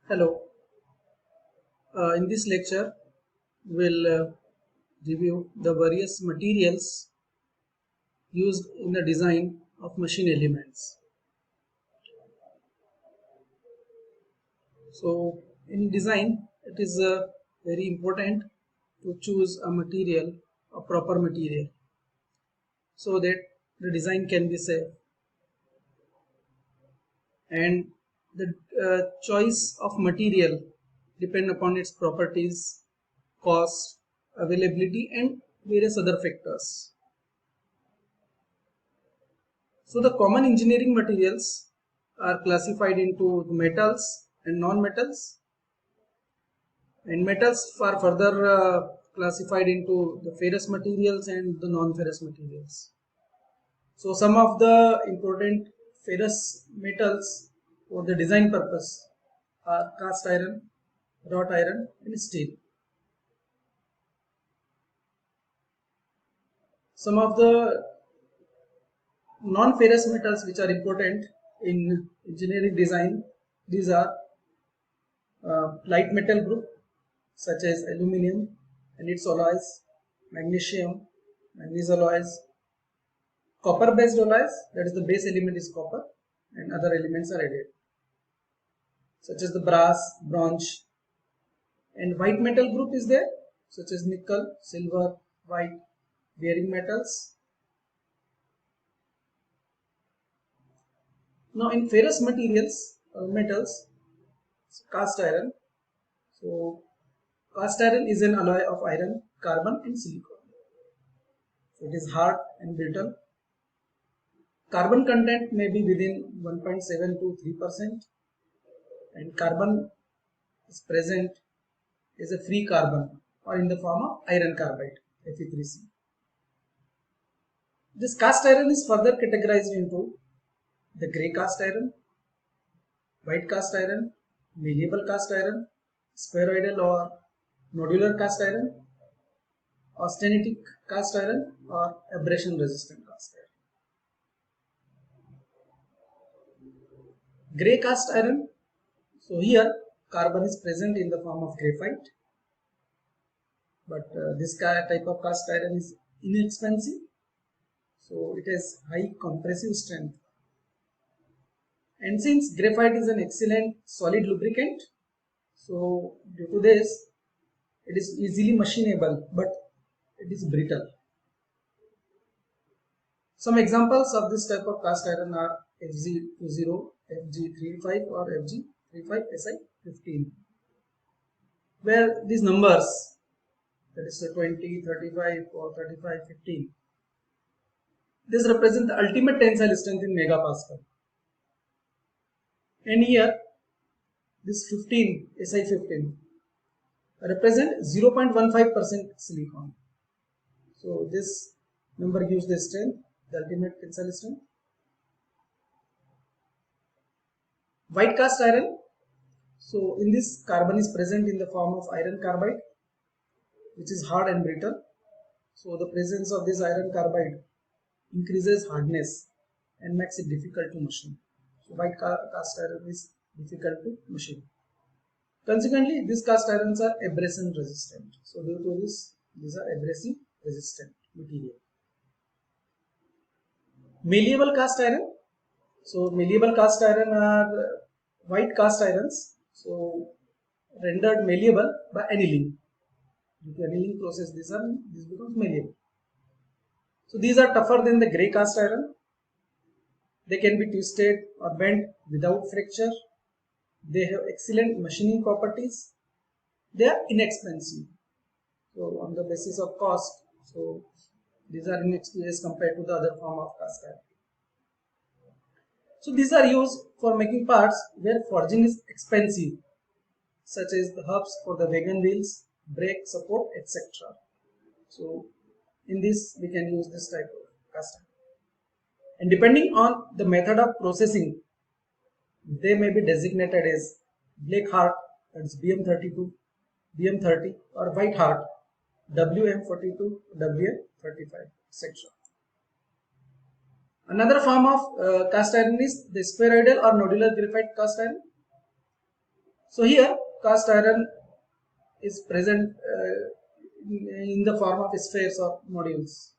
Hello, in this lecture we'll review the various materials used in the design of machine elements. So in design it is very important to choose a material, a proper material, so that the design can be safe, and the choice of material depend upon its properties, cost, availability and various other factors. So the common engineering materials are classified into the metals and non-metals, and metals are further classified into the ferrous materials and the non-ferrous materials. So some of the important ferrous metals for the design purpose are cast iron, wrought iron and steel. Some of the non-ferrous metals which are important in engineering design, these are light metal group such as aluminum and its alloys, magnesium, manganese alloys, copper based alloys, that is the base element is copper and other elements are added such as the brass, bronze, and white metal group is there such as nickel, silver, white, bearing metals. Now in ferrous materials, metals, cast iron. So cast iron is an alloy of iron, carbon and silicon. So it is hard and brittle. Carbon content may be within 1.7 to 3%, and carbon is present as a free carbon or in the form of iron carbide, Fe3C. This cast iron is further categorized into the grey cast iron, white cast iron, malleable cast iron, spheroidal or nodular cast iron, austenitic cast iron or abrasion resistant cast iron. Grey cast iron, so here carbon is present in the form of graphite, but this type of cast iron is inexpensive, so it has high compressive strength, and since graphite is an excellent solid lubricant, so due to this it is easily machinable, but it is brittle. Some examples of this type of cast iron are FG20, FG35 or FG35SI15, where these numbers, that is 20, 35 or 35, 15, this represents the ultimate tensile strength in megapascal. And here this 15, SI15, represent 0.15% silicon. So this number gives the strength, the ultimate tensile strength. White cast iron, so in this carbon is present in the form of iron carbide, which is hard and brittle. So the presence of this iron carbide increases hardness and makes it difficult to machine. So white cast iron is difficult to machine. Consequently, these cast irons are abrasion resistant. So due to this, these are abrasive resistant material. Malleable cast iron. So malleable cast iron are white cast irons. So rendered malleable by annealing. Due to annealing process, this becomes malleable. So these are tougher than the grey cast iron. They can be twisted or bent without fracture. They have excellent machining properties. They are inexpensive. So on the basis of cost, so these are inexpensive as compared to the other form of cast iron. So these are used for making parts where forging is expensive, such as the hubs for the wagon wheels, brake support, etc. So in this we can use this type of cast iron. And depending on the method of processing, they may be designated as black heart, that's BM32, BM30, or white heart, WM42, WM35, etc. Another form of cast iron is the spheroidal or nodular graphite cast iron. So here cast iron is present in the form of spheres or nodules.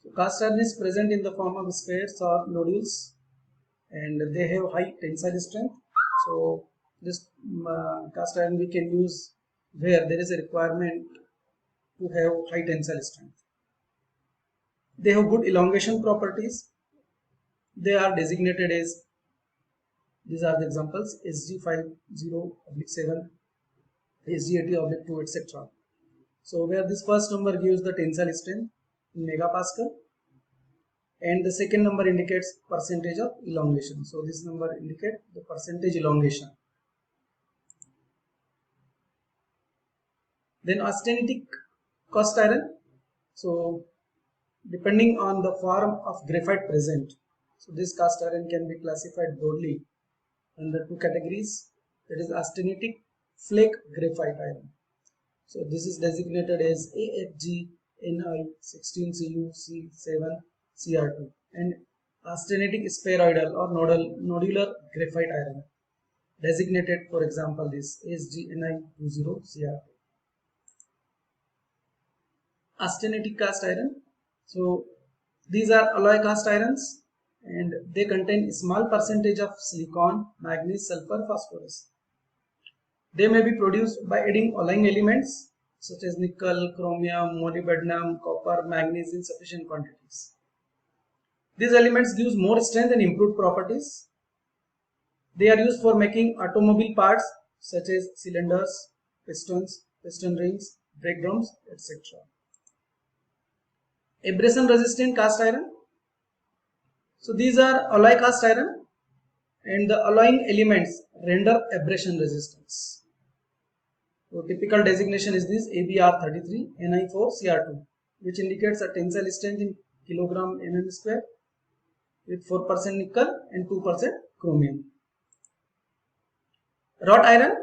So cast iron is present in the form of spheres or nodules, and they have high tensile strength. So this cast iron we can use where there is a requirement to have high tensile strength. They have good elongation properties. They are designated as, these are the examples, SG50/7, SG80/2, etc. So where this first number gives the tensile strength in megapascal, and the second number indicates percentage of elongation. So this number indicates the percentage elongation. Then austenitic cast iron. So depending on the form of graphite present, so this cast iron can be classified broadly under two categories, that is austenitic flake graphite iron. So this is designated as AFG Ni16Cu C7Cr2, and austenitic spheroidal or nodular graphite iron, designated for example this ASGNi20Cr2. Austenitic cast iron. So these are alloy cast irons, and they contain small percentage of silicon, manganese, sulfur, phosphorus. They may be produced by adding alloying elements such as nickel, chromium, molybdenum, copper, manganese in sufficient quantities. These elements give more strength and improved properties. They are used for making automobile parts such as cylinders, pistons, piston rings, brake drums, etc. Abrasion resistant cast iron. So these are alloy cast iron, and the alloying elements render abrasion resistance. So typical designation is this ABR33 Ni4Cr2, which indicates a tensile strength in kilogram mm square with 4% nickel and 2% chromium. Wrought iron.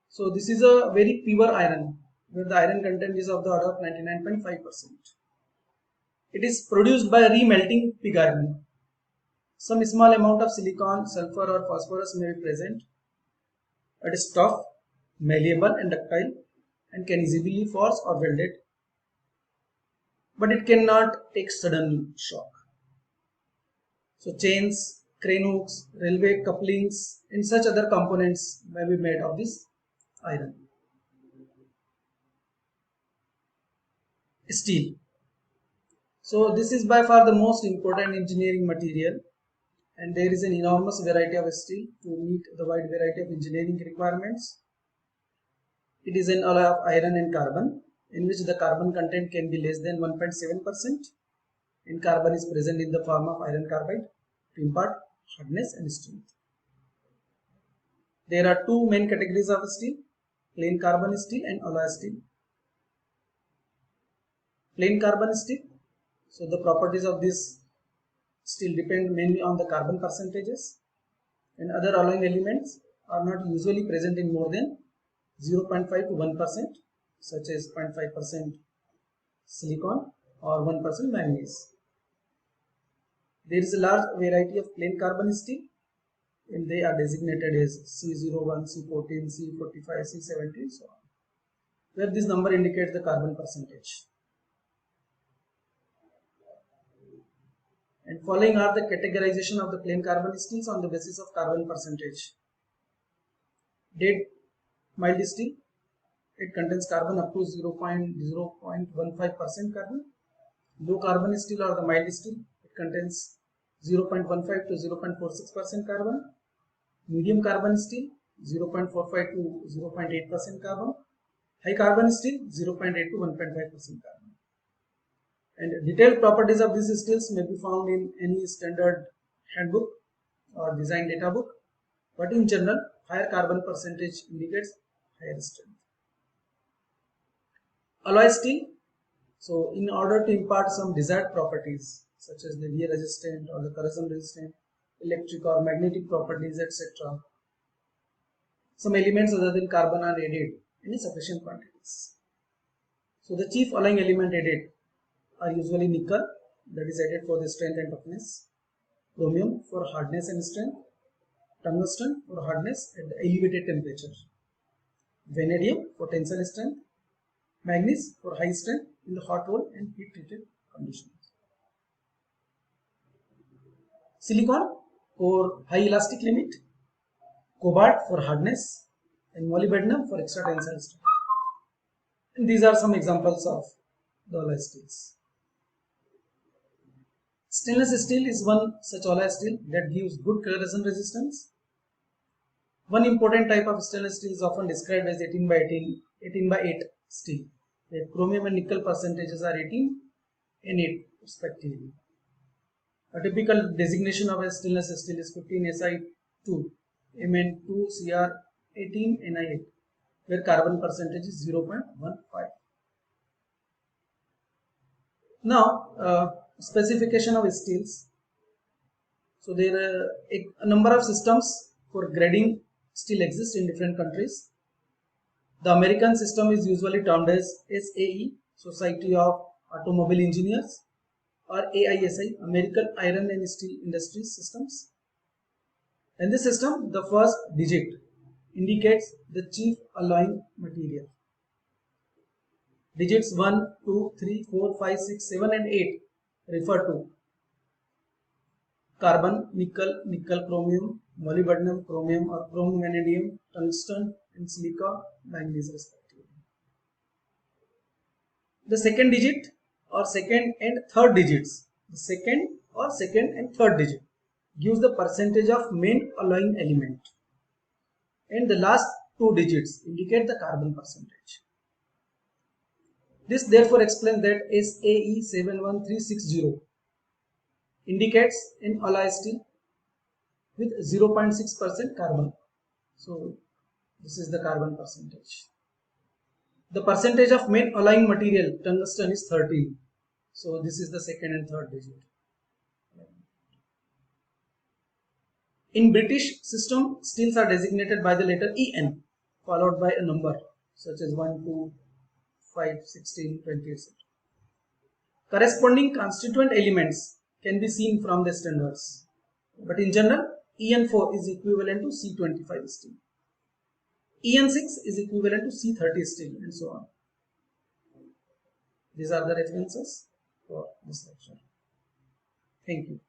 So this is a very pure iron where the iron content is of the order of 99.5%. It is produced by remelting pig iron. Some small amount of silicon, sulfur or phosphorus may be present. It is tough, malleable and ductile, and can easily be forced or welded, but it cannot take sudden shock. So chains, crane hooks, railway couplings and such other components may be made of this iron. Steel. So this is by far the most important engineering material, and there is an enormous variety of steel to meet the wide variety of engineering requirements. It is an alloy of iron and carbon, in which the carbon content can be less than 1.7%, and carbon is present in the form of iron carbide to impart hardness and strength. There are two main categories of steel: plain carbon steel and alloy steel. Plain carbon steel. So the properties of this steel depend mainly on the carbon percentages, and other alloying elements are not usually present in more than 0.5 to 1%, such as 0.5% silicon or 1% manganese. There is a large variety of plain carbon steel, and they are designated as C01, C14, C45, C70 and so on, where this number indicates the carbon percentage. And following are the categorization of the plain carbon steels on the basis of carbon percentage. Dead mild steel, it contains carbon up to 0.15% carbon. Low carbon steel or the mild steel, it contains 0.15 to 0.46% carbon. Medium carbon steel, 0.45 to 0.8% carbon. High carbon steel, 0.8 to 1.5% carbon. And detailed properties of these steels may be found in any standard handbook or design data book, but in general, higher carbon percentage indicates higher strength. Alloy steel. So in order to impart some desired properties such as the wear resistant or the corrosion resistant, electric or magnetic properties, etc., some elements other than carbon are added in sufficient quantities. So the chief alloying element added are usually nickel, that is added for the strength and toughness. chromium for hardness and strength, tungsten for hardness at the elevated temperature, vanadium for tensile strength, manganese for high strength in the hot rolled and heat treated conditions, silicon for high elastic limit, cobalt for hardness, and molybdenum for extra tensile strength. And these are some examples of the alloy steels. Stainless steel is one such alloy steel that gives good corrosion resistance. One important type of stainless steel is often described as 18 by 8 steel, where chromium and nickel percentages are 18 and 8 respectively. A typical designation of a stainless steel is 15 Si2 Mn2 Cr 18 Ni8, where carbon percentage is 0.15. Now, specification of steels. So there are a number of systems for grading steel exist in different countries. The American system is usually termed as SAE, Society of Automobile Engineers, or AISI, American Iron and Steel Industries Systems. In this system, the first digit indicates the chief alloying material. Digits 1, 2, 3, 4, 5, 6, 7 and 8 refer to carbon, nickel, nickel chromium, molybdenum, chromium or chrome vanadium, tungsten and silica, manganese respectively. The second digit or second and third digits, the second and third digit gives the percentage of main alloying element, and the last two digits indicate the carbon percentage. This therefore explains that SAE 71360 indicates an alloy steel with 0.6% carbon. So this is the carbon percentage. The percentage of main alloying material, tungsten, is 13. So this is the second and third digit. In British system, steels are designated by the letter EN followed by a number such as 1, 2, 5, 16, 20, etc. Corresponding constituent elements can be seen from the standards, but in general, EN4 is equivalent to C25 steel, EN6 is equivalent to C30 steel, and so on. These are the references for this lecture. Thank you.